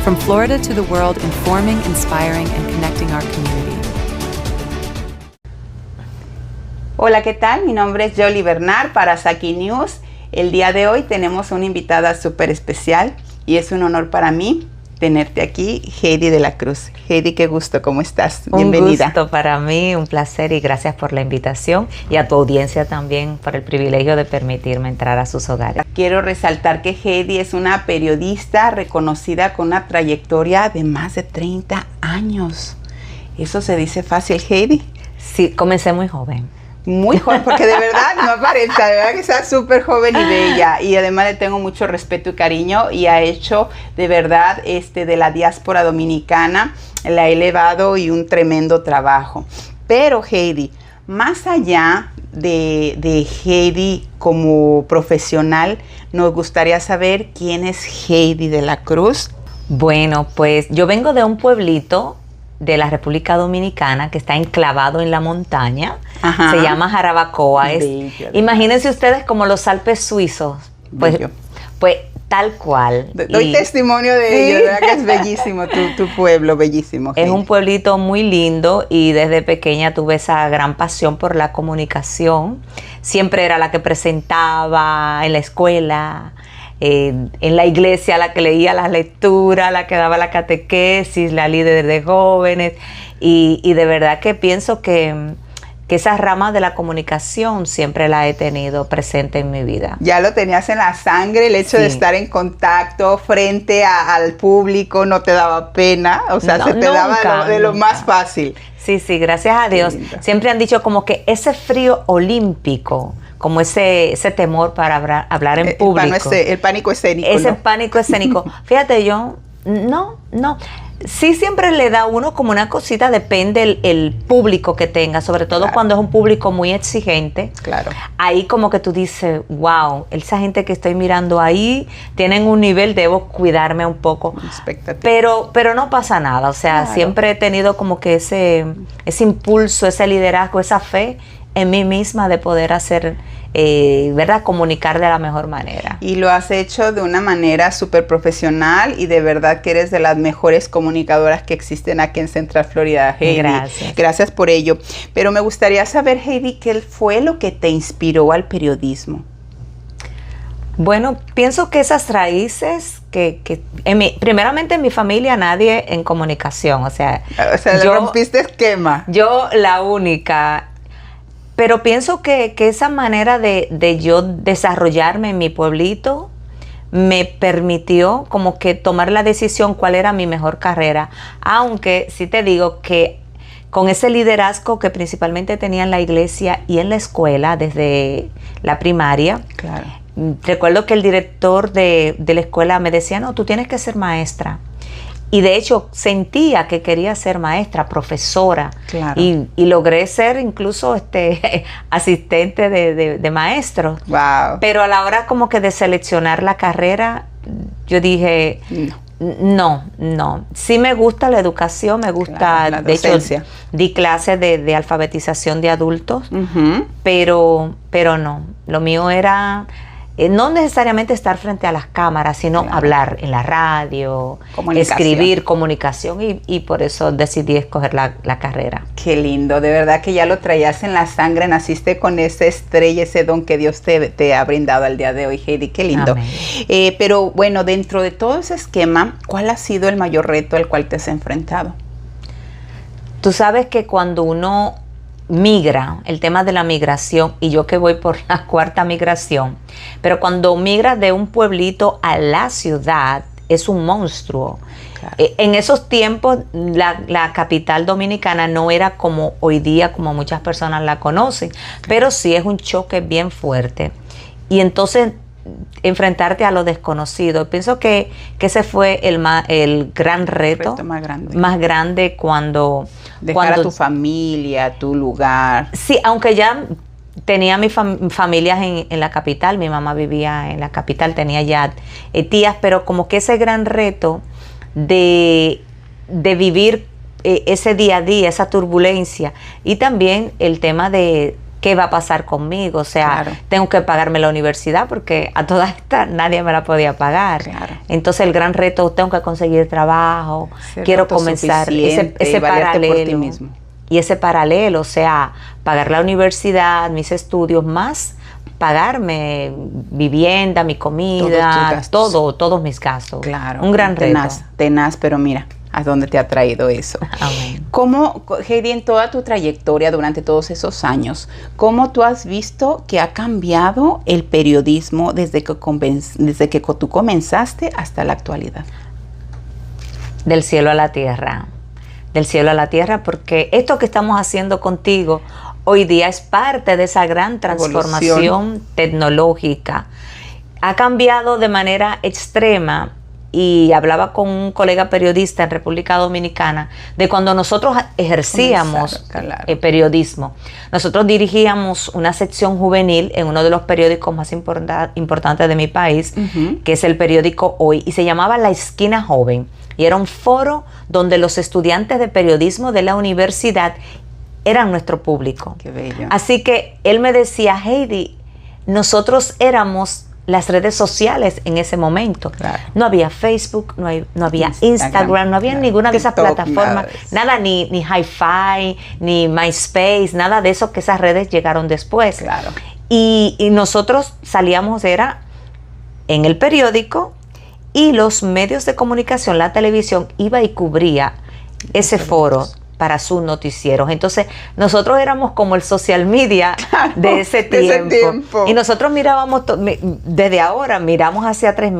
From Florida to the world, informing, inspiring, and connecting our community. Hola, ¿qué tal? Mi nombre es Jolie Bernard para Saki News. El día de hoy tenemos una invitada súper especial y es un honor para mí tenerte aquí, Heidi de la Cruz. Heidi, qué gusto, ¿cómo estás? Bienvenida. Un gusto para mí, un placer y gracias por la invitación y a tu audiencia también por el privilegio de permitirme entrar a sus hogares. Quiero resaltar que Heidi es una periodista reconocida con una trayectoria de más de 30 años. ¿Eso se dice fácil, Heidi? Sí, comencé muy joven. Muy joven, porque de verdad no aparenta, de verdad que está súper joven y bella, y además le tengo mucho respeto y cariño, y ha hecho de verdad de la diáspora dominicana, la ha elevado y un tremendo trabajo. Pero Heidi, más allá de Heidi como profesional, nos gustaría saber quién es Heidi de la Cruz. Bueno, pues yo vengo de un pueblito de la República Dominicana que está enclavado en la montaña. Ajá. Se llama Jarabacoa. Imagínense ustedes como los Alpes suizos. Pues tal cual. Doy testimonio de ello, ¿verdad? Que es bellísimo tu pueblo, bellísimo. Es un pueblito muy lindo y desde pequeña tuve esa gran pasión por la comunicación. Siempre era la que presentaba en la escuela, en la iglesia, la que leía las lecturas, la que daba la catequesis, la líder de jóvenes, y de verdad que pienso que esa rama de la comunicación siempre la he tenido presente en mi vida. Ya lo tenías en la sangre, el hecho de estar en contacto frente al público, no te daba pena, o sea, se te daba de lo más fácil. Sí, gracias a Dios. Siempre han dicho como que ese frío olímpico, como ese temor para hablar en público. El pánico escénico. Ese pánico escénico. Fíjate, yo, no. Sí siempre le da a uno como una cosita, depende el público que tenga, sobre todo cuando es un público muy exigente. Claro. Ahí como que tú dices, wow, esa gente que estoy mirando ahí tienen un nivel, debo cuidarme un poco. Pero no pasa nada, o sea, siempre he tenido como que ese impulso, ese liderazgo, esa fe en mí misma de poder hacer, ¿verdad? Comunicar de la mejor manera. Y lo has hecho de una manera súper profesional y de verdad que eres de las mejores comunicadoras que existen aquí en Central Florida, Heidi. Gracias. Gracias por ello. Pero me gustaría saber, Heidi, ¿qué fue lo que te inspiró al periodismo? Bueno, pienso que esas raíces primeramente en mi familia nadie en comunicación, o sea, yo rompiste esquema. Yo la única. Pero pienso que esa manera de yo desarrollarme en mi pueblito me permitió como que tomar la decisión cuál era mi mejor carrera. Aunque sí te digo que con ese liderazgo que principalmente tenía en la iglesia y en la escuela desde la primaria. Claro. Recuerdo que el director de la escuela me decía, no, tú tienes que ser maestra. Y de hecho sentía que quería ser maestra, profesora. Claro. Y logré ser incluso asistente de maestros. Wow. Pero a la hora como que de seleccionar la carrera, yo dije, no. Sí me gusta la educación, me gusta, la de hecho, docencia. di clases de alfabetización de adultos, pero no. Lo mío era no necesariamente estar frente a las cámaras, sino hablar en la radio, escribir, comunicación, y por eso decidí escoger la carrera. Qué lindo, de verdad que ya lo traías en la sangre, naciste con esa estrella, ese don que Dios te ha brindado al día de hoy, Heidi, qué lindo. Pero bueno, dentro de todo ese esquema, ¿cuál ha sido el mayor reto al cual te has enfrentado? Tú sabes que cuando uno migra, el tema de la migración, y yo que voy por la 4ª migración, pero cuando migras de un pueblito a la ciudad, es un monstruo. Claro. En esos tiempos, la capital dominicana no era como hoy día, como muchas personas la conocen, pero sí es un choque bien fuerte. Y entonces, enfrentarte a lo desconocido. Pienso que ese fue el gran reto más grande cuando dejar a tu familia, tu lugar. Sí, aunque ya tenía mi familias en la capital, mi mamá vivía en la capital, tenía ya tías, pero como que ese gran reto de vivir ese día a día, esa turbulencia, y también el tema de ¿qué va a pasar conmigo? O sea, Claro. tengo que pagarme la universidad porque a todas estas nadie me la podía pagar. Claro. Entonces el gran reto, tengo que conseguir trabajo, Ser quiero comenzar autosuficiente y ese valerte por ti paralelo. mismo. Y ese paralelo, o sea, pagar la universidad, mis estudios, más pagarme vivienda, mi Todos tus comida, gastos. todos mis gastos. Claro. Un gran reto. Tenaz, pero mira, ¿a dónde te ha traído eso? Amén. ¿Cómo, Heidi, en toda tu trayectoria durante todos esos años, cómo tú has visto que ha cambiado el periodismo desde que tú comenzaste hasta la actualidad? Del cielo a la tierra. Del cielo a la tierra, porque esto que estamos haciendo contigo hoy día es parte de esa gran transformación tecnológica. Ha cambiado de manera extrema. Y hablaba con un colega periodista en República Dominicana de cuando nosotros ejercíamos periodismo. Nosotros dirigíamos una sección juvenil en uno de los periódicos más importantes de mi país, que es el periódico Hoy, y se llamaba La Esquina Joven. Y era un foro donde los estudiantes de periodismo de la universidad eran nuestro público. Qué bello. Así que él me decía, Heidi, nosotros éramos las redes sociales en ese momento. Claro. No había Facebook, no había Instagram, no había ninguna de esas TikTok, plataformas, nada, ni Hi-Fi, ni MySpace, nada de eso, que esas redes llegaron después. Claro. Y nosotros salíamos, era en el periódico, y los medios de comunicación, la televisión, iba y cubría ese foro para sus noticieros. Entonces, nosotros éramos como el social media de ese tiempo. Y nosotros mirábamos, desde ahora, miramos hacia atrás,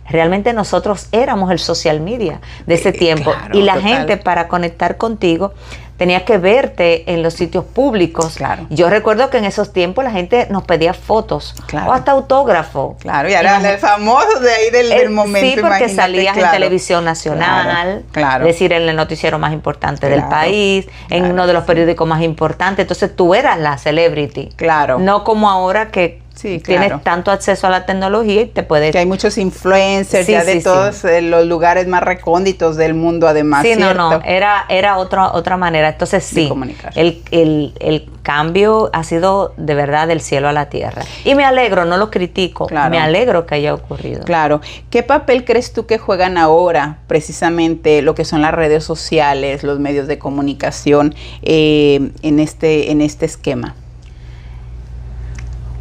realmente nosotros éramos el social media de ese tiempo. Claro, y la total. gente, para conectar contigo, tenía que verte en los sitios públicos. Claro. Yo recuerdo que en esos tiempos la gente nos pedía fotos, Claro. o hasta autógrafo. Claro, y ahora el famoso de ahí del momento. Sí, porque imagínate, salías claro. en televisión nacional, Claro. es decir, en el noticiero más importante del Claro, país, en claro, uno de los sí. periódicos más importantes. Entonces tú eras la celebrity. Claro. No como ahora que Sí, claro. tienes tanto acceso a la tecnología y te puedes... Que hay muchos influencers Sí, ya de sí, todos los lugares más recónditos del mundo, además. Sí, ¿cierto? no, era otra manera. Entonces De sí, comunicar. el cambio ha sido de verdad del cielo a la tierra. Y me alegro, no lo critico, Claro. me alegro que haya ocurrido. Claro. ¿Qué papel crees tú que juegan ahora precisamente lo que son las redes sociales, los medios de comunicación en este esquema?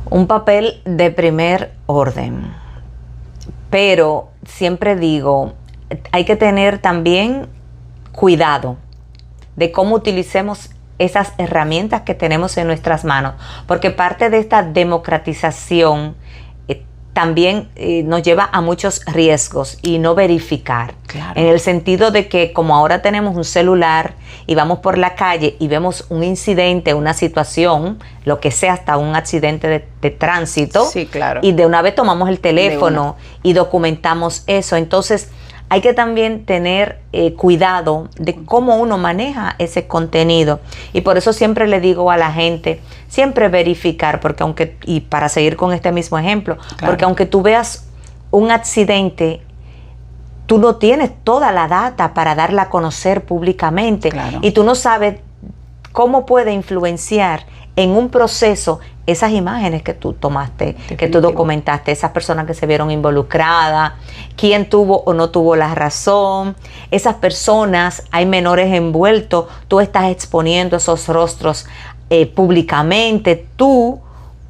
Un papel de primer orden. Pero siempre digo, hay que tener también cuidado de cómo utilicemos esas herramientas que tenemos en nuestras manos, porque parte de esta democratización también nos lleva a muchos riesgos y no verificar. Claro. En el sentido de que como ahora tenemos un celular y vamos por la calle y vemos un incidente, una situación, lo que sea, hasta un accidente de tránsito, Sí, claro. y de una vez tomamos el teléfono y documentamos eso. Entonces hay que también tener cuidado de cómo uno maneja ese contenido. Y por eso siempre le digo a la gente, siempre verificar, porque aunque, y para seguir con este mismo ejemplo, Claro. porque aunque tú veas un accidente, tú no tienes toda la data para darla a conocer públicamente. Claro. Y tú no sabes cómo puede influenciar en un proceso esas imágenes que tú tomaste, que tú Definitivo. documentaste, esas personas que se vieron involucradas, quién tuvo o no tuvo la razón, esas personas, hay menores envueltos, tú estás exponiendo esos rostros públicamente, tú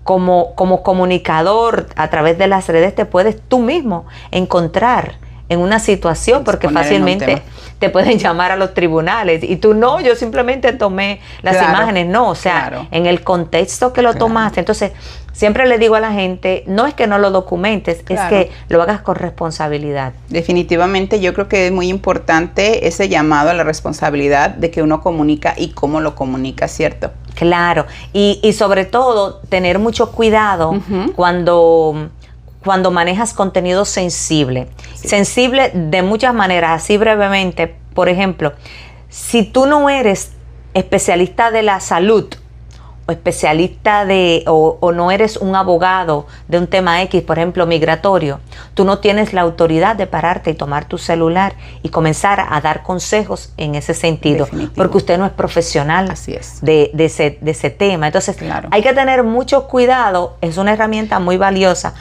como comunicador a través de las redes te puedes tú mismo encontrar en una situación, porque Exponer en un fácilmente tema. te pueden llamar a los tribunales y tú no, yo simplemente tomé las Claro, imágenes, no, o sea, claro. en el contexto que lo Claro. tomaste. Entonces, siempre le digo a la gente, no es que no lo documentes, Claro. es que lo hagas con responsabilidad. Definitivamente yo creo que es muy importante ese llamado a la responsabilidad de que uno comunica y cómo lo comunica, ¿cierto? Claro, y sobre todo tener mucho cuidado Ujú. cuando manejas contenido sensible. Sí. Sensible de muchas maneras, así brevemente. Por ejemplo, si tú no eres especialista de la salud especialista o no eres un abogado de un tema X, por ejemplo, migratorio, tú no tienes la autoridad de pararte y tomar tu celular y comenzar a dar consejos en ese sentido, Definitivo. porque usted no es profesional. Así es. de ese tema. Entonces, Claro. hay que tener mucho cuidado, es una herramienta muy valiosa,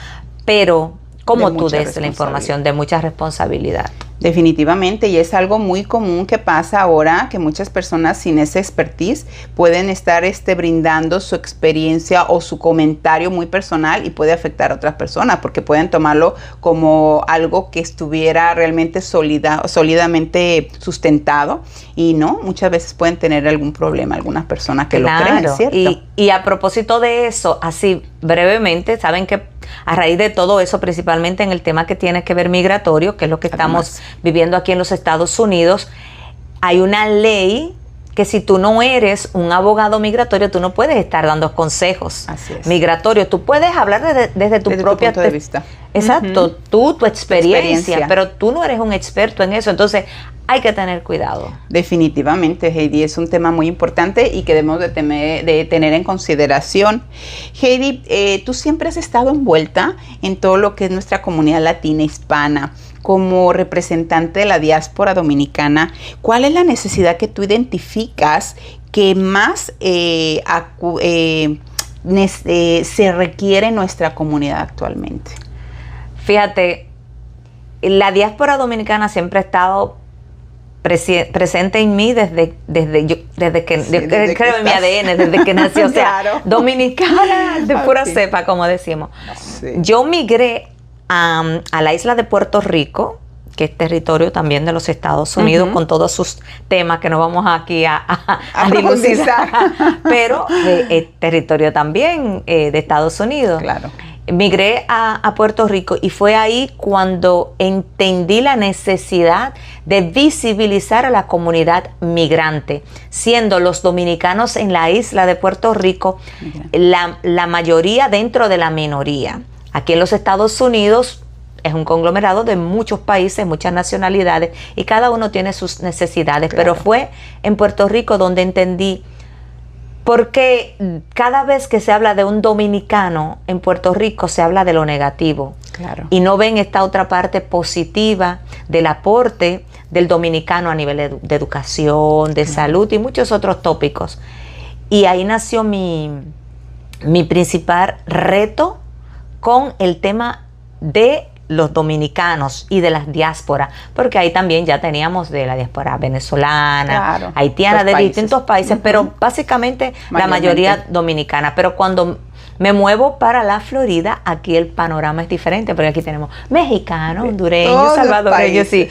pero como De tú mucha des la información, de mucha responsabilidad. Definitivamente, y es algo muy común que pasa ahora, que muchas personas sin esa expertise pueden estar brindando su experiencia o su comentario muy personal y puede afectar a otras personas porque pueden tomarlo como algo que estuviera realmente sólidamente sustentado y no, muchas veces pueden tener algún problema algunas personas que lo creen, ¿cierto? Y a propósito de eso, así brevemente, saben que a raíz de todo eso, principalmente en el tema que tiene que ver migratorio, que es lo que estamos viviendo aquí en los Estados Unidos, hay una ley que si tú no eres un abogado migratorio, tú no puedes estar dando consejos migratorios. Tú puedes hablar desde tu propia punto de vista. Exacto, tu experiencia, pero tú no eres un experto en eso, entonces hay que tener cuidado. Definitivamente, Heidi, es un tema muy importante y que debemos de tener en consideración. Heidi, tú siempre has estado envuelta en todo lo que es nuestra comunidad latina hispana. Como representante de la diáspora dominicana, ¿cuál es la necesidad que tú identificas que más se requiere en nuestra comunidad actualmente? Fíjate, la diáspora dominicana siempre ha estado presente en mí desde que creo en mi ADN, desde que nací, o sea, claro. Dominicana de pura cepa, como decimos. Sí. Yo migré a la isla de Puerto Rico, que es territorio también de los Estados Unidos, con todos sus temas que no vamos aquí a dilucidar, pero es territorio también de Estados Unidos. Claro. Migré a Puerto Rico y fue ahí cuando entendí la necesidad de visibilizar a la comunidad migrante, siendo los dominicanos en la isla de Puerto Rico la mayoría dentro de la minoría. Aquí en los Estados Unidos es un conglomerado de muchos países, muchas nacionalidades y cada uno tiene sus necesidades, claro. pero fue en Puerto Rico donde entendí porque cada vez que se habla de un dominicano en Puerto Rico se habla de lo negativo. Claro. Y no ven esta otra parte positiva del aporte del dominicano a nivel de educación, de salud y muchos otros tópicos. Y ahí nació mi principal reto con el tema de los dominicanos y de las diásporas, porque ahí también ya teníamos de la diáspora venezolana, claro, haitiana, de distintos países, pero básicamente la mayoría dominicana. Pero cuando me muevo para la Florida, aquí el panorama es diferente, porque aquí tenemos mexicanos, hondureños, salvadoreños, sí,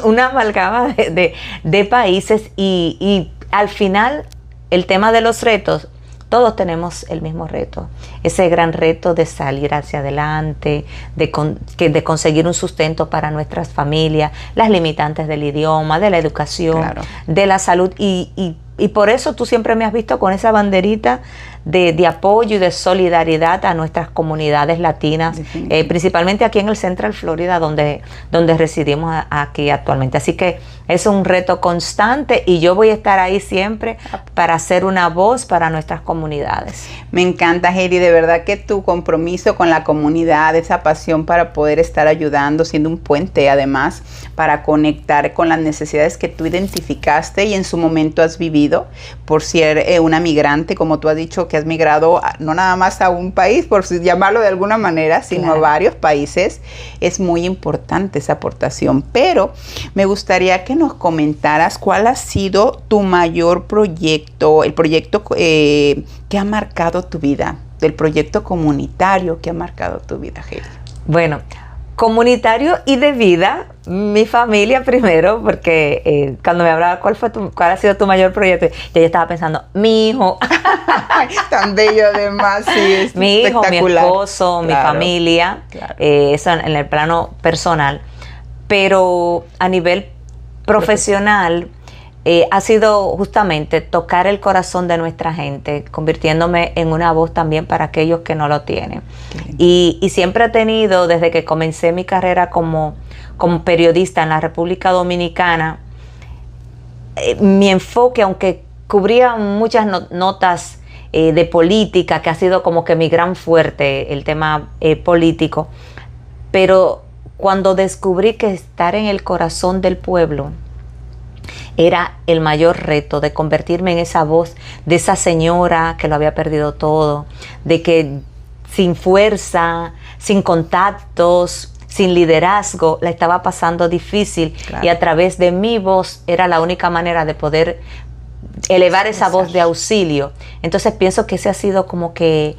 una amalgama de países y al final el tema de los retos, todos tenemos el mismo reto, ese gran reto de salir hacia adelante, de conseguir un sustento para nuestras familias, las limitantes del idioma, de la educación, claro, de la salud y por eso tú siempre me has visto con esa banderita de apoyo y de solidaridad a nuestras comunidades latinas, principalmente aquí en el Central Florida, donde residimos aquí actualmente. Así que es un reto constante y yo voy a estar ahí siempre para ser una voz para nuestras comunidades. Me encanta, Heidi, de verdad que tu compromiso con la comunidad, esa pasión para poder estar ayudando, siendo un puente además, para conectar con las necesidades que tú identificaste y en su momento has vivido por ser una migrante, como tú has dicho, que has migrado no nada más a un país, por llamarlo de alguna manera, sino claro, a varios países. Es muy importante esa aportación, pero me gustaría que nos comentaras cuál ha sido tu mayor proyecto, el proyecto que ha marcado tu vida, del proyecto comunitario que ha marcado tu vida, Heidi. Bueno, comunitario y de vida, mi familia primero, porque cuando me hablaba cuál ha sido tu mayor proyecto, yo estaba pensando, mi hijo. Tan bello además, sí, es mi hijo, mi esposo, claro, mi familia, claro, eso en el plano personal, pero a nivel profesional ha sido justamente tocar el corazón de nuestra gente, convirtiéndome en una voz también para aquellos que no lo tienen. Y siempre he tenido, desde que comencé mi carrera como periodista en la República Dominicana, mi enfoque, aunque cubría muchas notas de política, que ha sido como que mi gran fuerte, el tema político. Pero cuando descubrí que estar en el corazón del pueblo era el mayor reto, de convertirme en esa voz de esa señora que lo había perdido todo, de que sin fuerza, sin contactos, sin liderazgo, la estaba pasando difícil. Claro. Y a través de mi voz era la única manera de poder elevar esa voz de auxilio. Entonces pienso que ese ha sido como que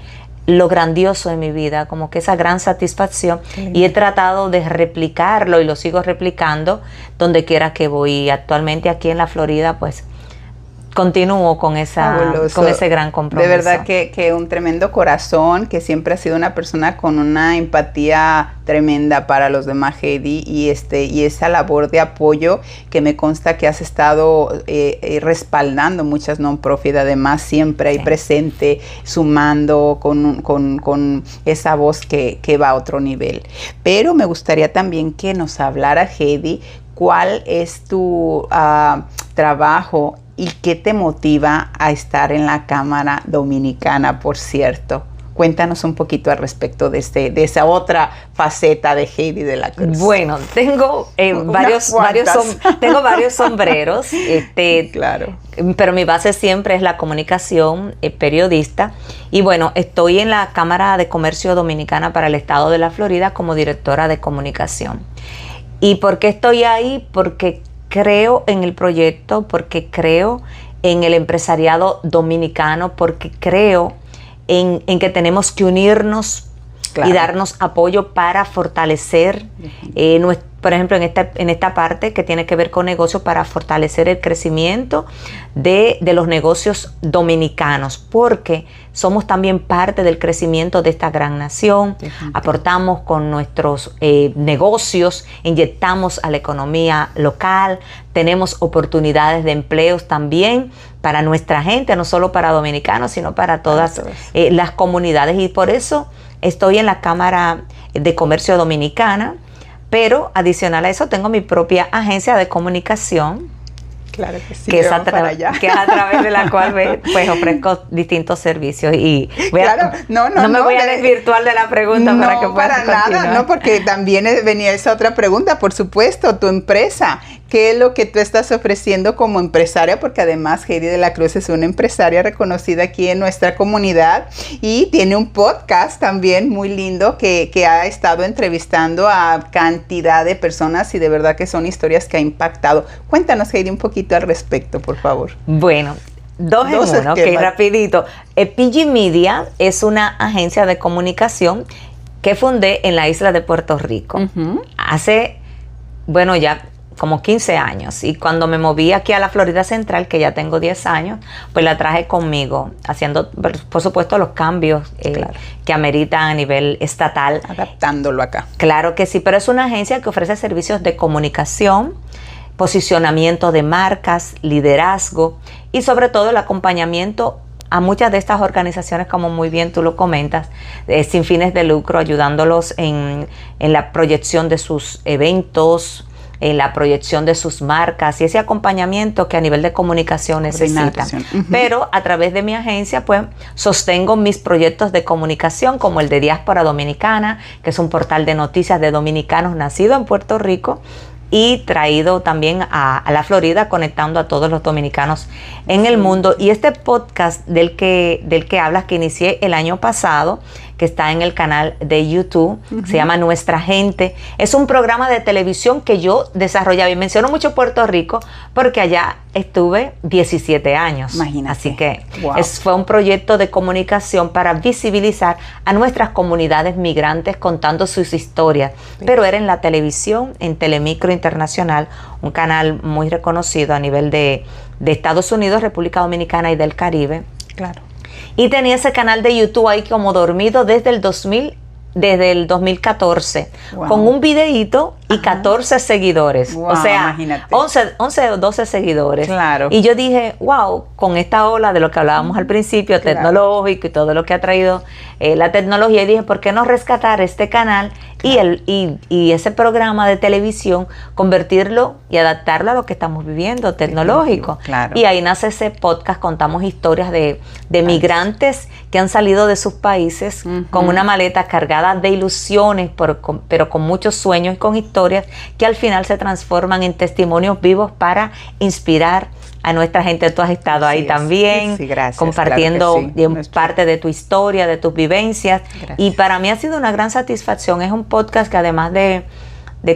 lo grandioso en mi vida, como que esa gran satisfacción, y he tratado de replicarlo y lo sigo replicando donde quiera que voy. Y actualmente aquí en la Florida pues continúo con ese gran compromiso. De verdad que un tremendo corazón, que siempre has sido una persona con una empatía tremenda para los demás, Heidi, y esa labor de apoyo que me consta que has estado respaldando muchas non-profit, además siempre ahí presente, sumando con esa voz que va a otro nivel. Pero me gustaría también que nos hablara, Heidi, cuál es tu trabajo y qué te motiva a estar en la Cámara Dominicana, por cierto. Cuéntanos un poquito al respecto de esa otra faceta de Heidi de la Cruz. Bueno, tengo varios sombreros, claro. Pero mi base siempre es la comunicación, periodista. Y bueno, estoy en la Cámara de Comercio Dominicana para el Estado de la Florida como directora de comunicación. ¿Y por qué estoy ahí? Porque creo en el proyecto, porque creo en el empresariado dominicano, porque creo en que tenemos que unirnos, claro, y darnos apoyo para fortalecer, por ejemplo, en esta parte que tiene que ver con negocios, para fortalecer el crecimiento de los negocios dominicanos, porque somos también parte del crecimiento de esta gran nación. Aportamos con nuestros negocios, inyectamos a la economía local, tenemos oportunidades de empleos también para nuestra gente, no solo para dominicanos, sino para todas las comunidades. Y por eso estoy en la Cámara de Comercio Dominicana, pero adicional a eso tengo mi propia agencia de comunicación. Claro que sí, que es a través de la cual pues ofrezco distintos servicios. Y no me voy a desvirtuar de la pregunta para que puedas continuar. Nada, no, porque también venía esa otra pregunta, por supuesto, tu empresa. ¿Qué es lo que tú estás ofreciendo como empresaria? Porque además Heidi de la Cruz es una empresaria reconocida aquí en nuestra comunidad y tiene un podcast también muy lindo que ha estado entrevistando a cantidad de personas, y de verdad que son historias que ha impactado. Cuéntanos, Heidi, un poquito al respecto, por favor. Bueno, dos en uno, ok, rapidito. PG Media es una agencia de comunicación que fundé en la isla de Puerto Rico hace, ya como 15 años, y cuando me moví aquí a la Florida Central, que ya tengo 10 años, pues la traje conmigo, haciendo, por supuesto, los cambios claro, que ameritan a nivel estatal. Adaptándolo acá. Claro que sí, pero es una agencia que ofrece servicios de comunicación, posicionamiento de marcas, liderazgo y sobre todo el acompañamiento a muchas de estas organizaciones, como muy bien tú lo comentas, sin fines de lucro, ayudándolos en la proyección de sus eventos, en la proyección de sus marcas y ese acompañamiento que a nivel de comunicación necesitan. Pero a través de mi agencia pues sostengo mis proyectos de comunicación, como el de Diáspora Dominicana, que es un portal de noticias de dominicanos nacido en Puerto Rico y traído también a la Florida, conectando a todos los dominicanos en el mundo. Y este podcast del que hablas, que inicié el año pasado, que está en el canal de YouTube, se llama Nuestra Gente. Es un programa de televisión que yo desarrollaba, y menciono mucho Puerto Rico porque allá estuve 17 años. Imagínate. Así que fue un proyecto de comunicación para visibilizar a nuestras comunidades migrantes contando sus historias. Pero era en la televisión, en Telemicro Internacional, un canal muy reconocido a nivel de Estados Unidos, República Dominicana y del Caribe. Claro. Y tenía ese canal de YouTube ahí como dormido desde el 2014, con un videíto y 14 seguidores. Wow, o sea, imagínate. 11 o 12 seguidores. Claro. Y yo dije, wow, con esta ola de lo que hablábamos al principio, Claro. tecnológico y todo lo que ha traído la tecnología, y dije, ¿por qué no rescatar este canal y ese programa de televisión, convertirlo y adaptarlo a lo que estamos viviendo, tecnológico? Claro. Y ahí nace ese podcast, contamos historias de migrantes que han salido de sus países con una maleta cargada de ilusiones, pero con muchos sueños y con historias que al final se transforman en testimonios vivos para inspirar a nuestra gente. Tú has estado ahí también, sí, gracias, compartiendo claro que sí. parte de tu historia, de tus vivencias. Gracias. Y para mí ha sido una gran satisfacción. Es un podcast que además de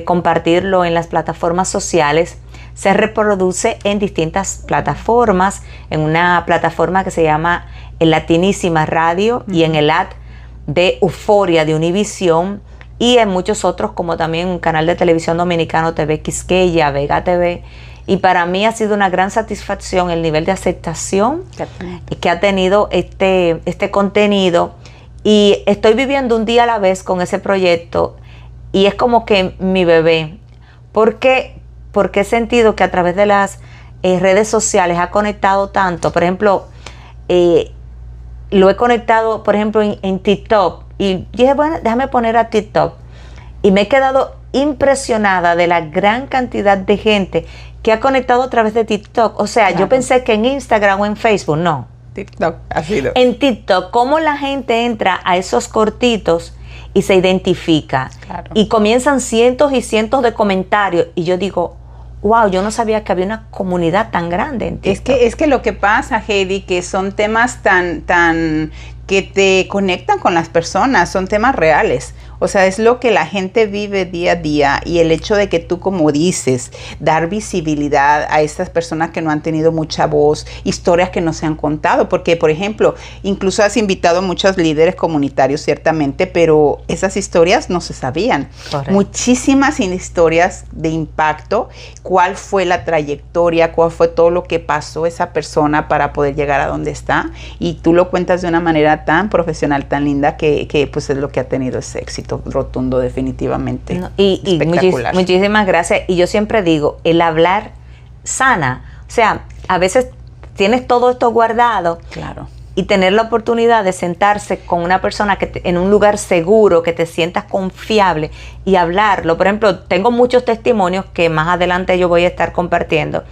compartirlo en las plataformas sociales, se reproduce en distintas plataformas, en una plataforma que se llama el Latinísima Radio y en el app de Euforia de Univisión, y en muchos otros, como también un canal de televisión dominicano, TV Quisqueya, Vega TV. Y para mí ha sido una gran satisfacción el nivel de aceptación que ha tenido este contenido, y estoy viviendo un día a la vez con ese proyecto, y es como que mi bebé, porque he sentido que a través de las redes sociales ha conectado tanto. Por ejemplo, lo he conectado, por ejemplo, en TikTok, y dije, bueno, déjame poner a TikTok, y me he quedado impresionada de la gran cantidad de gente que ha conectado a través de TikTok. O sea, Claro. yo pensé que en Instagram o en Facebook, no. TikTok ha sido. En TikTok, cómo la gente entra a esos cortitos y se identifica. Claro. Y comienzan cientos y cientos de comentarios. Y yo digo, wow, yo no sabía que había una comunidad tan grande en TikTok. Es que lo que pasa, Heidi, que son temas tan que te conectan con las personas, son temas reales. O sea, es lo que la gente vive día a día, y el hecho de que tú, como dices, dar visibilidad a estas personas que no han tenido mucha voz, historias que no se han contado, porque, por ejemplo, incluso has invitado a muchos líderes comunitarios, ciertamente, pero esas historias no se sabían. Correcto. Muchísimas historias de impacto, cuál fue la trayectoria, cuál fue todo lo que pasó esa persona para poder llegar a donde está, y tú lo cuentas de una manera tan profesional, tan linda, que pues es lo que ha tenido ese éxito rotundo, definitivamente. No, y espectacular. muchísimas gracias. Y yo siempre digo, el hablar sana. O sea, a veces tienes todo esto guardado, Claro. y tener la oportunidad de sentarse con una persona en un lugar seguro, que te sientas confiable, y hablarlo. Por ejemplo, tengo muchos testimonios que más adelante yo voy a estar compartiendo,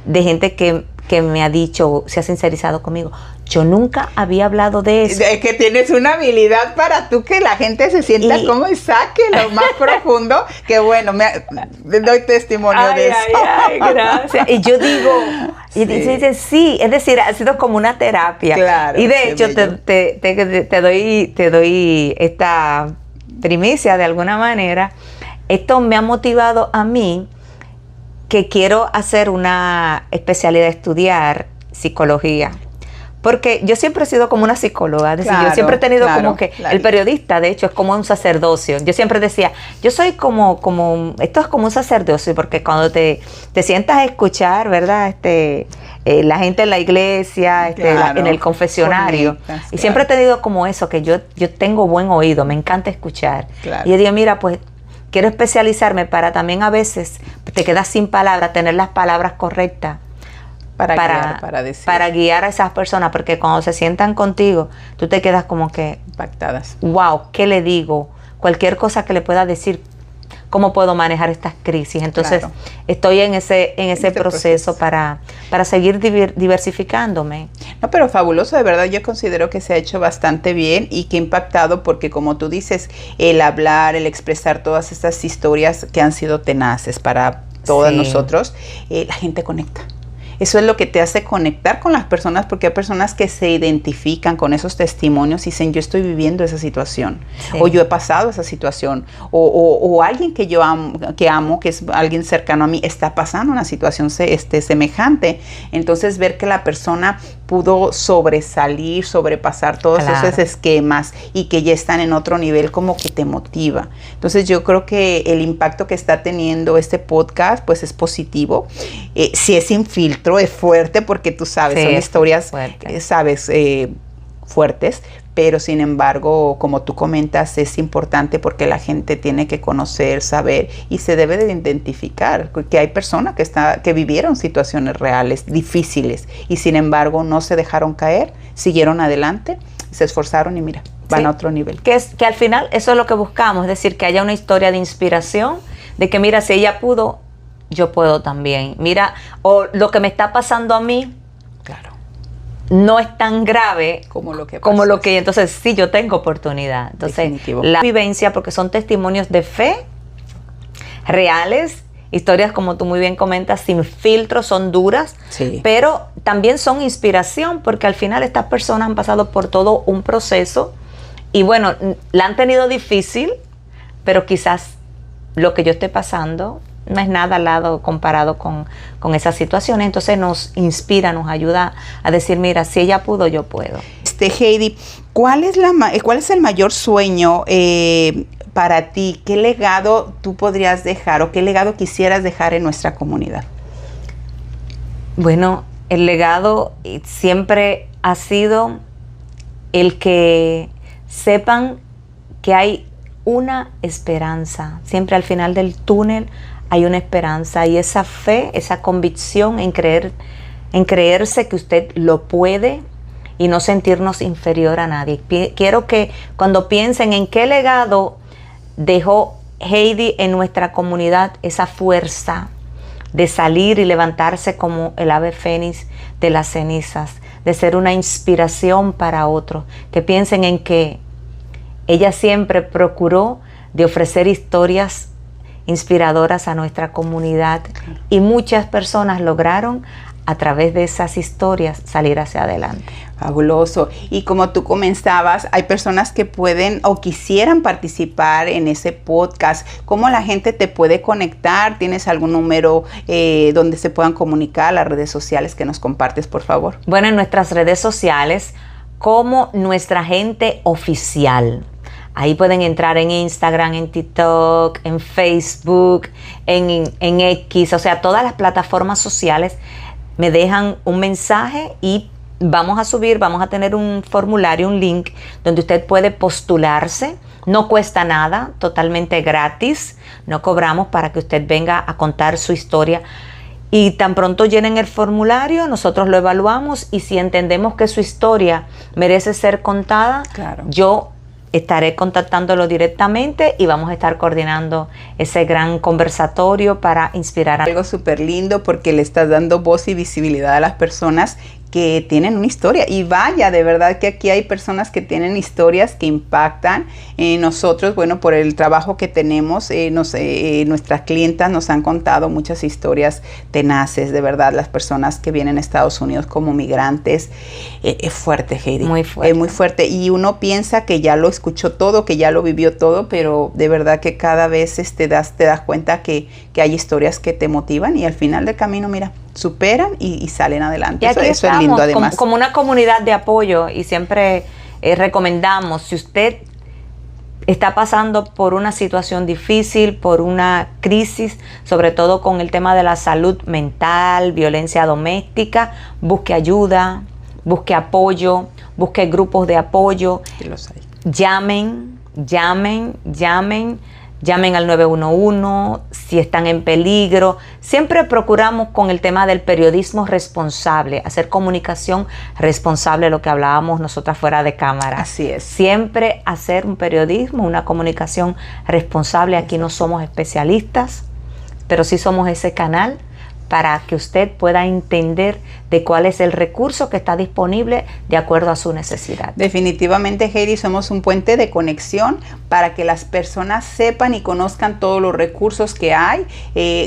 de gente que me ha dicho, se ha sincerizado conmigo, yo nunca había hablado de eso. Es que tienes una habilidad para tú que la gente se sienta como y saque lo más profundo, que bueno, me doy testimonio de eso. Ay, gracias. Y yo digo, y dice, sí, es decir, ha sido como una terapia. Claro, y de qué hecho, bello. te doy esta primicia de alguna manera. Esto me ha motivado a mí, que quiero hacer una especialidad, estudiar psicología. Porque yo siempre he sido como una psicóloga, es decir, yo siempre he tenido como que el periodista, de hecho, es como un sacerdocio. Yo siempre decía, yo soy como esto es como un sacerdocio, porque cuando te sientas a escuchar, ¿verdad? La gente en la iglesia, en el confesionario, Conectas, y siempre he tenido como eso, que yo tengo buen oído, me encanta escuchar. Claro. Y yo digo, mira, pues quiero especializarme para también, a veces te quedas sin palabras, tener las palabras correctas para guiar a esas personas, porque cuando se sientan contigo, tú te quedas como que impactadas. Wow, ¿qué le digo? Cualquier cosa que le pueda decir, ¿cómo puedo manejar estas crisis? Entonces, Claro. estoy en ese proceso para seguir diversificándome. No, pero fabuloso, de verdad, yo considero que se ha hecho bastante bien, y que ha impactado, porque como tú dices, el hablar, el expresar todas estas historias que han sido tenaces para todos nosotros, la gente conecta. Eso es lo que te hace conectar con las personas, porque hay personas que se identifican con esos testimonios y dicen, yo estoy viviendo esa situación, o yo he pasado esa situación, o alguien que yo amo, que es alguien cercano a mí, está pasando una situación semejante. Entonces, ver que la persona pudo sobresalir, sobrepasar todos esos esquemas, y que ya están en otro nivel, como que te motiva. Entonces, yo creo que el impacto que está teniendo este podcast, pues es positivo. Si es sin filtro, es fuerte, porque tú sabes, son historias, fuertes, pero sin embargo, como tú comentas, es importante porque la gente tiene que conocer, saber y se debe de identificar que hay personas que vivieron situaciones reales, difíciles, y sin embargo no se dejaron caer, siguieron adelante, se esforzaron y mira, van a otro nivel. Que al final eso es lo que buscamos, es decir, que haya una historia de inspiración, de que mira, si ella pudo, yo puedo también. Mira, o lo que me está pasando a mí, claro, no es tan grave como lo que entonces sí, yo tengo oportunidad. Entonces, definitivo. La vivencia, porque son testimonios de fe reales, historias como tú muy bien comentas, sin filtro, son duras, sí, pero también son inspiración, porque al final estas personas han pasado por todo un proceso y bueno, la han tenido difícil, pero quizás lo que yo esté pasando no es nada al lado comparado con esas situaciones. Entonces nos inspira, nos ayuda a decir, mira, si ella pudo, yo puedo. Heidi, ¿cuál es el mayor sueño para ti? ¿Qué legado tú podrías dejar o qué legado quisieras dejar en nuestra comunidad? Bueno, el legado siempre ha sido el que sepan que hay una esperanza. Siempre al final del túnel hay una esperanza, y esa fe, esa convicción en creerse que usted lo puede y no sentirnos inferior a nadie. Quiero que cuando piensen en qué legado dejó Heidi en nuestra comunidad, esa fuerza de salir y levantarse como el ave fénix de las cenizas, de ser una inspiración para otros, que piensen en que ella siempre procuró de ofrecer historias inspiradoras a nuestra comunidad, y muchas personas lograron a través de esas historias salir hacia adelante. Fabuloso. Y como tú comenzabas, hay personas que pueden o quisieran participar en ese podcast. ¿Cómo la gente te puede conectar? ¿Tienes algún número donde se puedan comunicar? Las redes sociales que nos compartes, por favor. Bueno, en nuestras redes sociales como Nuestra Gente Oficial. Ahí pueden entrar en Instagram, en TikTok, en Facebook, en X, o sea, todas las plataformas sociales. Me dejan un mensaje y vamos a tener un formulario, un link, donde usted puede postularse. No cuesta nada, totalmente gratis. No cobramos para que usted venga a contar su historia. Y tan pronto llenen el formulario, nosotros lo evaluamos, y si entendemos que su historia merece ser contada, claro, yo estaré contactándolo directamente y vamos a estar coordinando ese gran conversatorio para inspirar a... Algo súper lindo, porque le estás dando voz y visibilidad a las personas que tienen una historia. Y vaya, de verdad que aquí hay personas que tienen historias que impactan. Nosotros, bueno, por el trabajo que tenemos, nuestras clientas nos han contado muchas historias tenaces, de verdad, las personas que vienen a Estados Unidos como migrantes. Es fuerte, Heidi. Muy fuerte. Es muy fuerte. Y uno piensa que ya lo escuchó todo, que ya lo vivió todo, pero de verdad que cada vez te das cuenta que hay historias que te motivan, y al final del camino, mira, superan y salen adelante. Y aquí eso es lindo, además. Como una comunidad de apoyo, y siempre recomendamos, si usted está pasando por una situación difícil, por una crisis, sobre todo con el tema de la salud mental, violencia doméstica, busque ayuda, busque apoyo, busque grupos de apoyo. Sí, los hay. Llamen al 911 si están en peligro. Siempre procuramos, con el tema del periodismo responsable, hacer comunicación responsable, lo que hablábamos nosotras fuera de cámara. Así es. Siempre hacer un periodismo, una comunicación responsable. Aquí no somos especialistas, pero sí somos ese canal para que usted pueda entender de cuál es el recurso que está disponible de acuerdo a su necesidad. Definitivamente, Heidi, somos un puente de conexión para que las personas sepan y conozcan todos los recursos que hay.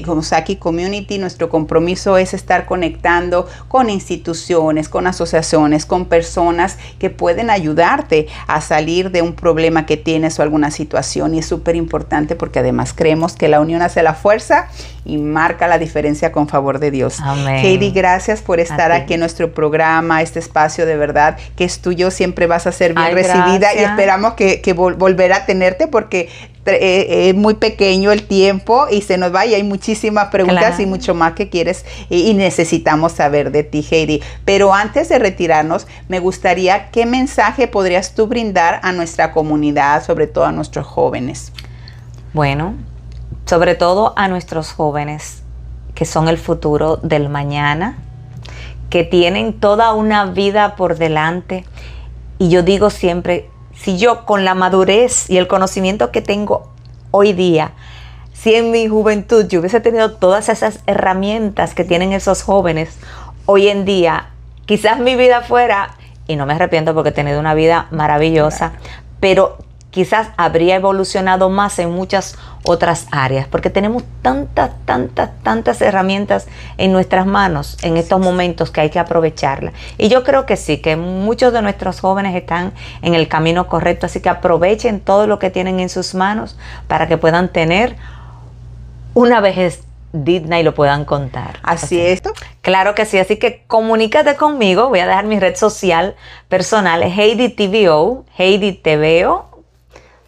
Como Saki Community, nuestro compromiso es estar conectando con instituciones, con asociaciones, con personas que pueden ayudarte a salir de un problema que tienes o alguna situación. Y es súper importante, porque además creemos que la unión hace la fuerza y marca la diferencia con favor de Dios. Amén. Heidi, gracias por estar A aquí ti. en nuestro programa, este espacio de verdad que es tuyo, siempre vas a ser bien Ay, recibida y gracias. esperamos que volver a tenerte porque es muy pequeño el tiempo y se nos va y hay muchísimas preguntas Claro. y mucho más que quieres y necesitamos saber de ti, Heidi. Pero antes de retirarnos, me gustaría, ¿qué mensaje podrías tú brindar a nuestra comunidad, sobre todo a nuestros jóvenes? Bueno, sobre todo a nuestros jóvenes, que son el futuro del mañana, que tienen toda una vida por delante. Y yo digo siempre, si yo con la madurez y el conocimiento que tengo hoy día, si en mi juventud yo hubiese tenido todas esas herramientas que tienen esos jóvenes, hoy en día quizás mi vida fuera, y no me arrepiento porque he tenido una vida maravillosa, pero quizás habría evolucionado más en muchas otras áreas, porque tenemos tantas herramientas en nuestras manos en estos momentos que hay que aprovecharlas. Y yo creo que sí, que muchos de nuestros jóvenes están en el camino correcto, así que aprovechen todo lo que tienen en sus manos para que puedan tener una vejez digna y lo puedan contar. Así es. Claro que sí, así que comunícate conmigo, voy a dejar mi red social personal, Heidi TVO, Heidi TVO,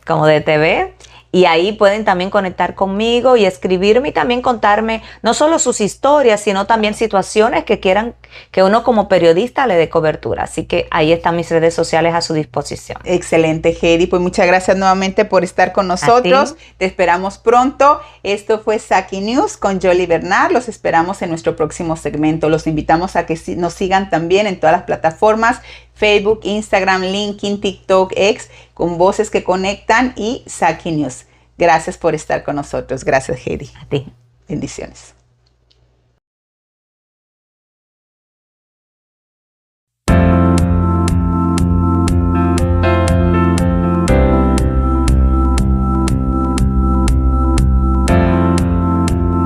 como de TV, y ahí pueden también conectar conmigo y escribirme y también contarme no solo sus historias, sino también situaciones que quieran que uno como periodista le dé cobertura. Así que ahí están mis redes sociales a su disposición. Excelente, Heidi. Pues muchas gracias nuevamente por estar con nosotros. Te esperamos pronto. Esto fue Saki News con Jolie Bernard. Los esperamos en nuestro próximo segmento. Los invitamos a que nos sigan también en todas las plataformas: Facebook, Instagram, LinkedIn, TikTok, X, con Voces que Conectan y Saki News. Gracias por estar con nosotros. Gracias, Heidi. A ti. Bendiciones.